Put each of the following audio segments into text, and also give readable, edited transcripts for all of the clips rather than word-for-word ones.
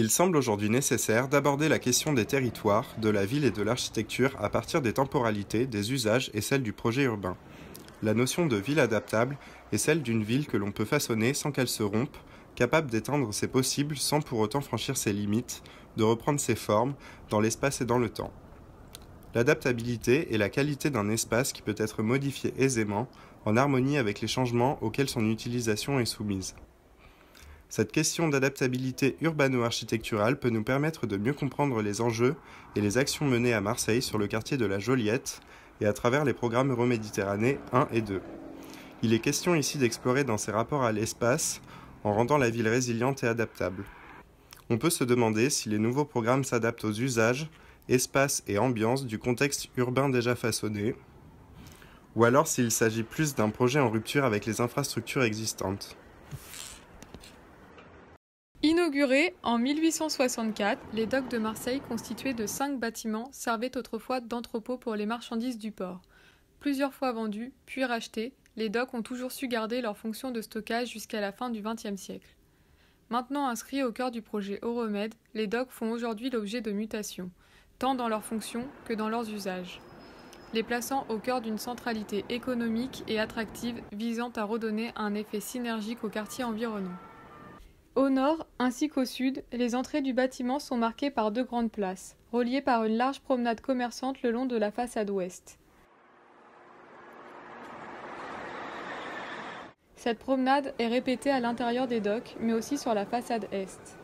Il semble aujourd'hui nécessaire d'aborder la question des territoires, de la ville et de l'architecture à partir des temporalités, des usages et celle du projet urbain. La notion de ville adaptable est celle d'une ville que l'on peut façonner sans qu'elle se rompe, capable d'étendre ses possibles sans pour autant franchir ses limites, de reprendre ses formes dans l'espace et dans le temps. L'adaptabilité est la qualité d'un espace qui peut être modifié aisément, en harmonie avec les changements auxquels son utilisation est soumise. Cette question d'adaptabilité urbano-architecturale peut nous permettre de mieux comprendre les enjeux et les actions menées à Marseille sur le quartier de la Joliette et à travers les programmes Euroméditerranée 1 et 2. Il est question ici d'explorer dans ses rapports à l'espace en rendant la ville résiliente et adaptable. On peut se demander si les nouveaux programmes s'adaptent aux usages, espaces et ambiances du contexte urbain déjà façonné, ou alors s'il s'agit plus d'un projet en rupture avec les infrastructures existantes. Inaugurés en 1864, les docks de Marseille, constitués de 5 bâtiments, servaient autrefois d'entrepôt pour les marchandises du port. Plusieurs fois vendus, puis rachetés, les docks ont toujours su garder leur fonction de stockage jusqu'à la fin du XXe siècle. Maintenant inscrits au cœur du projet Euromed, les docks font aujourd'hui l'objet de mutations, tant dans leurs fonctions que dans leurs usages, les plaçant au cœur d'une centralité économique et attractive visant à redonner un effet synergique au quartier environnant. Au nord ainsi qu'au sud, les entrées du bâtiment sont marquées par 2 grandes places, reliées par une large promenade commerçante le long de la façade ouest. Cette promenade est répétée à l'intérieur des docks, mais aussi sur la façade est.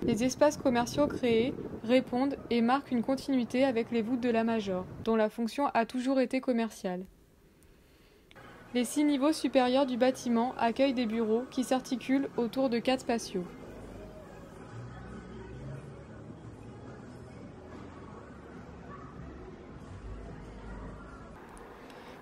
Les espaces commerciaux créés répondent et marquent une continuité avec les voûtes de la Major, dont la fonction a toujours été commerciale. Les 6 niveaux supérieurs du bâtiment accueillent des bureaux qui s'articulent autour de 4 patios.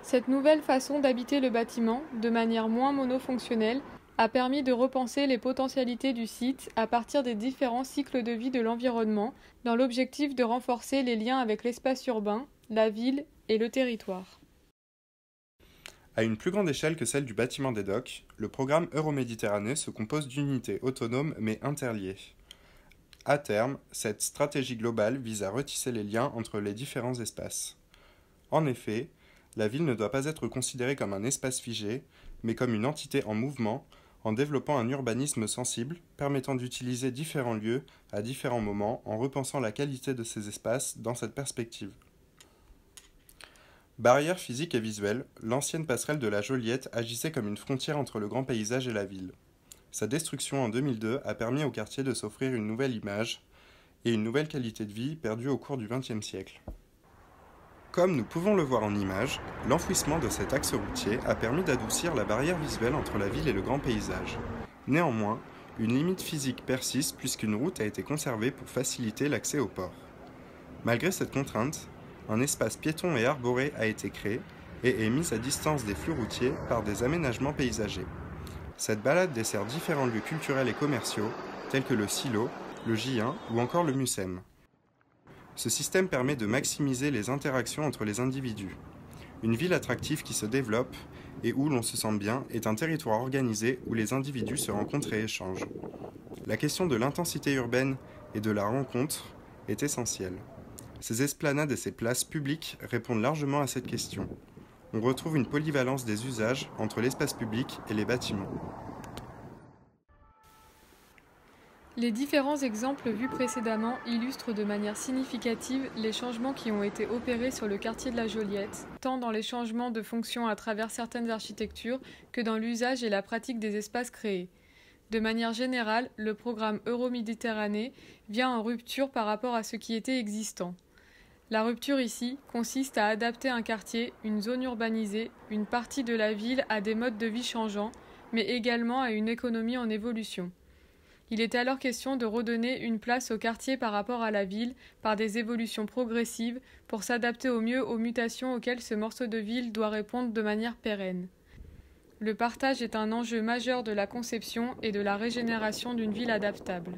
Cette nouvelle façon d'habiter le bâtiment, de manière moins monofonctionnelle, a permis de repenser les potentialités du site à partir des différents cycles de vie de l'environnement, dans l'objectif de renforcer les liens avec l'espace urbain, la ville et le territoire. À une plus grande échelle que celle du bâtiment des docks, le programme Euroméditerranée se compose d'unités autonomes mais interliées. À terme, cette stratégie globale vise à retisser les liens entre les différents espaces. En effet, la ville ne doit pas être considérée comme un espace figé, mais comme une entité en mouvement, en développant un urbanisme sensible, permettant d'utiliser différents lieux à différents moments en repensant la qualité de ces espaces dans cette perspective. Barrière physique et visuelle, l'ancienne passerelle de la Joliette agissait comme une frontière entre le grand paysage et la ville. Sa destruction en 2002 a permis au quartier de s'offrir une nouvelle image et une nouvelle qualité de vie perdue au cours du XXe siècle. Comme nous pouvons le voir en image, l'enfouissement de cet axe routier a permis d'adoucir la barrière visuelle entre la ville et le grand paysage. Néanmoins, une limite physique persiste puisqu'une route a été conservée pour faciliter l'accès au port. Malgré cette contrainte, un espace piéton et arboré a été créé et est mis à distance des flux routiers par des aménagements paysagers. Cette balade dessert différents lieux culturels et commerciaux, tels que le Silo, le J1 ou encore le Mucem. Ce système permet de maximiser les interactions entre les individus. Une ville attractive qui se développe et où l'on se sent bien est un territoire organisé où les individus se rencontrent et échangent. La question de l'intensité urbaine et de la rencontre est essentielle. Ces esplanades et ces places publiques répondent largement à cette question. On retrouve une polyvalence des usages entre l'espace public et les bâtiments. Les différents exemples vus précédemment illustrent de manière significative les changements qui ont été opérés sur le quartier de la Joliette, tant dans les changements de fonction à travers certaines architectures que dans l'usage et la pratique des espaces créés. De manière générale, le programme Euroméditerranée vient en rupture par rapport à ce qui était existant. La rupture ici consiste à adapter un quartier, une zone urbanisée, une partie de la ville à des modes de vie changeants, mais également à une économie en évolution. Il est alors question de redonner une place au quartier par rapport à la ville par des évolutions progressives pour s'adapter au mieux aux mutations auxquelles ce morceau de ville doit répondre de manière pérenne. Le partage est un enjeu majeur de la conception et de la régénération d'une ville adaptable.